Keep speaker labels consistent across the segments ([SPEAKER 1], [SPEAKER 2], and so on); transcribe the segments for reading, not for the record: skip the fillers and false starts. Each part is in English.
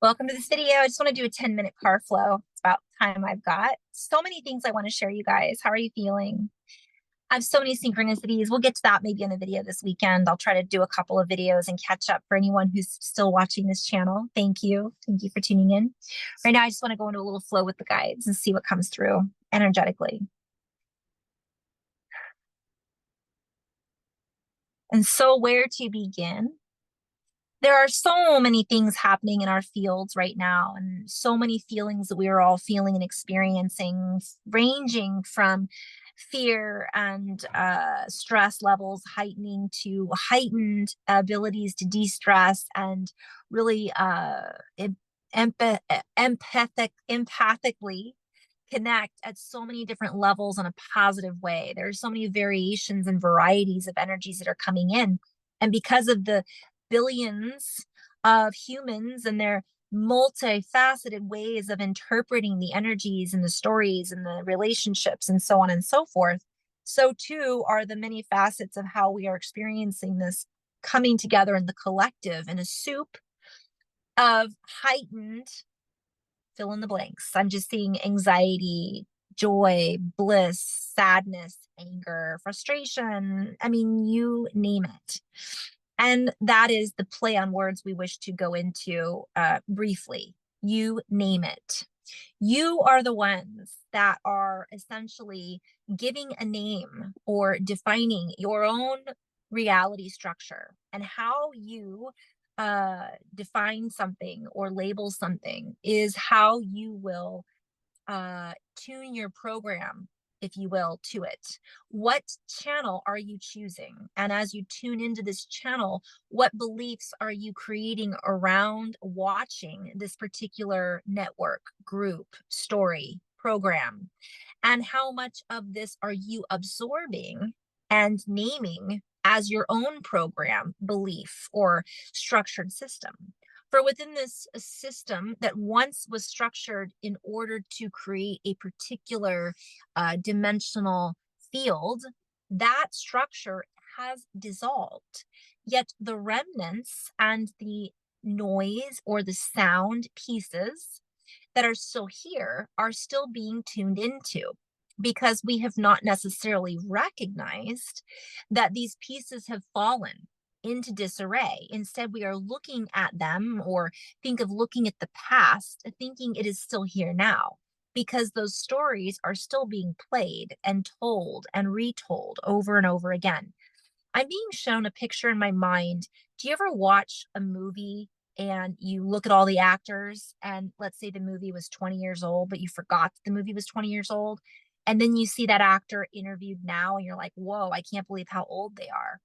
[SPEAKER 1] Welcome to this video. I just want to do a 10-minute car flow. It's about time I've got. So many things I want to share you guys. How are you feeling? I have so many synchronicities. We'll get to that maybe in a video this weekend. I'll try to do a couple of videos and catch up for anyone who's still watching this channel. Thank you. Thank you for tuning in. Right now, I just want to go into a little flow with the guides and see what comes through energetically. And so where to begin? There are so many things happening in our fields right now, and so many feelings that we are all feeling and experiencing, ranging from fear and stress levels heightening to heightened abilities to de-stress and really empathically connect at so many different levels in a positive way. There's so many variations and varieties of energies that are coming in. And because of the billions of humans and their multifaceted ways of interpreting the energies and the stories and the relationships and so on and so forth, so too are the many facets of how we are experiencing this coming together in the collective in a soup of heightened fill in the blanks. I'm just seeing anxiety, joy, bliss, sadness, anger, frustration. I mean, you name it. And that is the play on words we wish to go into briefly. You name it. You are the ones that are essentially giving a name or defining your own reality structure, and how you define something or label something is how you will tune your program, if you will, to it. What channel are you choosing? And as you tune into this channel, what beliefs are you creating around watching this particular network, group, story, program? And how much of this are you absorbing and naming as your own program, belief, or structured system? For within this system that once was structured in order to create a particular dimensional field, that structure has dissolved. Yet the remnants and the noise or the sound pieces that are still here are still being tuned into, because we have not necessarily recognized that these pieces have fallen into disarray. Instead, we are looking at them, or think of looking at the past, thinking it is still here now, because those stories are still being played and told and retold over and over again. I'm being shown a picture in my mind. Do you ever watch a movie and you look at all the actors, and let's say the movie was 20 years old, but you forgot that the movie was 20 years old? And then you see that actor interviewed now and you're like, whoa, I can't believe how old they are.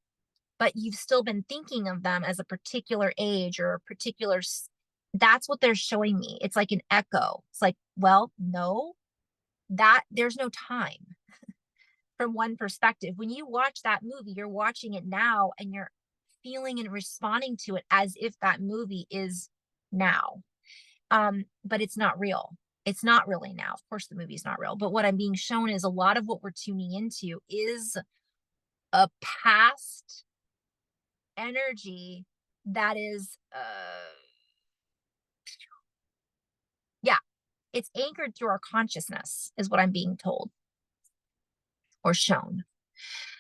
[SPEAKER 1] But you've still been thinking of them as a particular age or a particular, that's what they're showing me. It's like an echo. It's like, well, no, that there's no time. From one perspective, when you watch that movie, you're watching it now and you're feeling and responding to it as if that movie is now. But it's not real. It's not really now. Of course, the movie's not real. But what I'm being shown is a lot of what we're tuning into is a past energy that is, yeah, it's anchored through our consciousness, is what I'm being told or shown.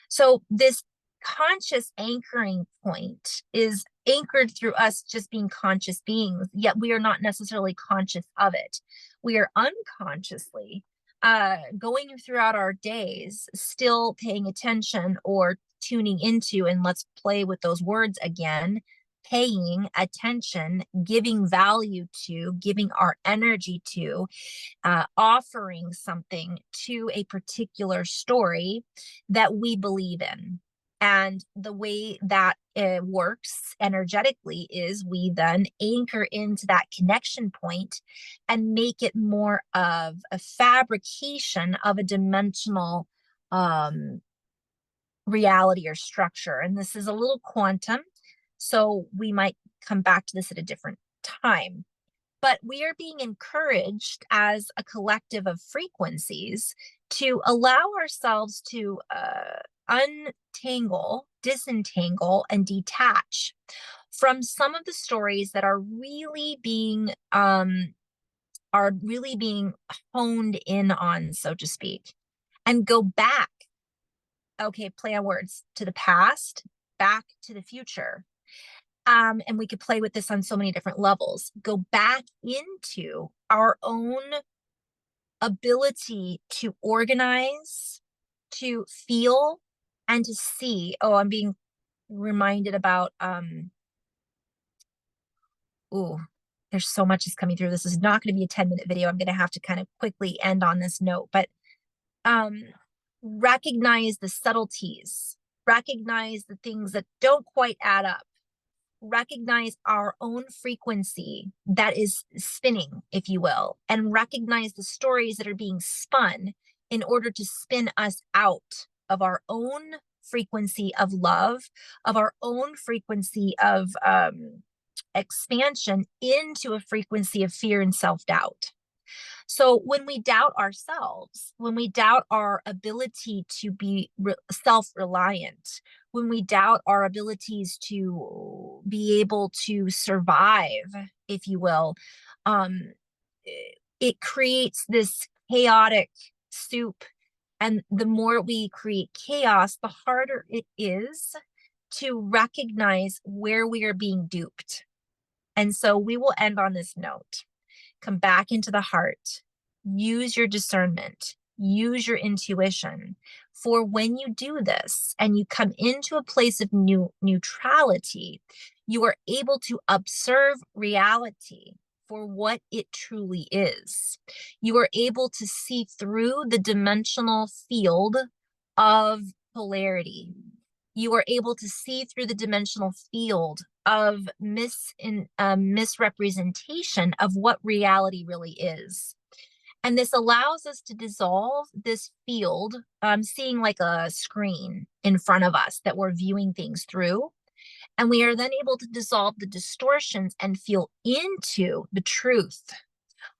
[SPEAKER 1] So this conscious anchoring point is anchored through us just being conscious beings, yet we are not necessarily conscious of it. We are unconsciously going throughout our days, still paying attention or tuning into, and let's play with those words again, paying attention, giving value to, giving our energy to, offering something to a particular story that we believe in. And the way that it works energetically is we then anchor into that connection point and make it more of a fabrication of a dimensional reality or structure. And this is a little quantum, so we might come back to this at a different time. But we are being encouraged as a collective of frequencies to allow ourselves to untangle, disentangle, and detach from some of the stories that are really being honed in on, so to speak, and go back, okay, play on words, to the past, back to the future. And we could play with this on so many different levels. Go back into our own ability to organize, to feel, and to see. Oh, I'm being reminded about ooh, there's so much is coming through. This is not going to be a 10-minute video. I'm going to have to kind of quickly end on this note, but um recognize the subtleties, recognize the things that don't quite add up, recognize our own frequency that is spinning, if you will, and recognize the stories that are being spun in order to spin us out of our own frequency of love, of our own frequency of expansion into a frequency of fear and self-doubt. So when we doubt ourselves, when we doubt our ability to be self-reliant, when we doubt our abilities to be able to survive, if you will, um, it creates this chaotic soup. And the more we create chaos, the harder it is to recognize where we are being duped. And so we will end on this note. Come back into the heart, use your discernment, use your intuition. For when you do this and you come into a place of neutrality, you are able to observe reality for what it truly is. You are able to see through the dimensional field of polarity. You are able to see through the dimensional field of misrepresentation of what reality really is. And this allows us to dissolve this field, seeing like a screen in front of us that we're viewing things through. And we are then able to dissolve the distortions and feel into the truth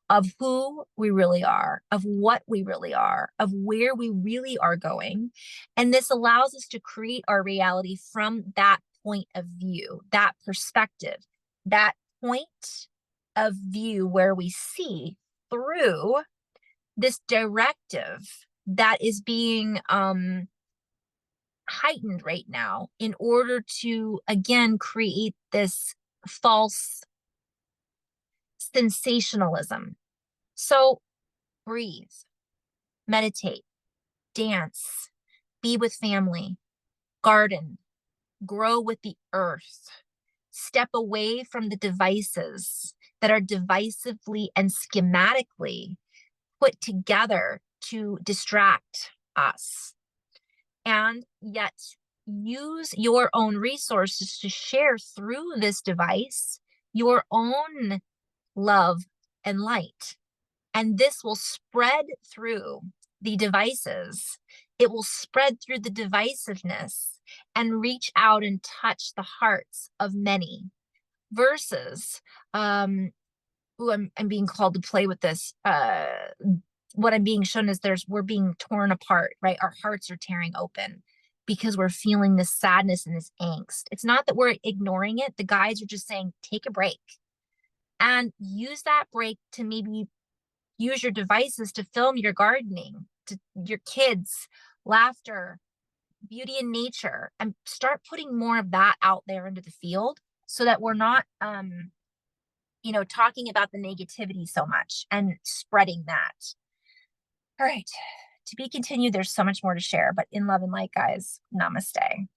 [SPEAKER 1] of who we really are, of what we really are, of where we really are going. And this allows us to create our reality from that point of view, that perspective, that point of view where we see through this directive that is being heightened right now in order to, again, create this false sensationalism. So breathe, meditate, dance, be with family, garden, grow with the earth, step away from the devices that are divisively and schematically put together to distract us. And yet use your own resources to share through this device your own love and light. And this will spread through the devices. It will spread through the divisiveness and reach out and touch the hearts of many. Versus, I'm being called to play with this. What I'm being shown is we're being torn apart, right? Our hearts are tearing open because we're feeling this sadness and this angst. It's not that we're ignoring it. The guides are just saying, take a break and use that break to maybe use your devices to film your gardening, to your kids, laughter, beauty in nature, and start putting more of that out there into the field so that we're not, talking about the negativity so much and spreading that. All right. To be continued, there's so much more to share, but in love and light, guys, namaste.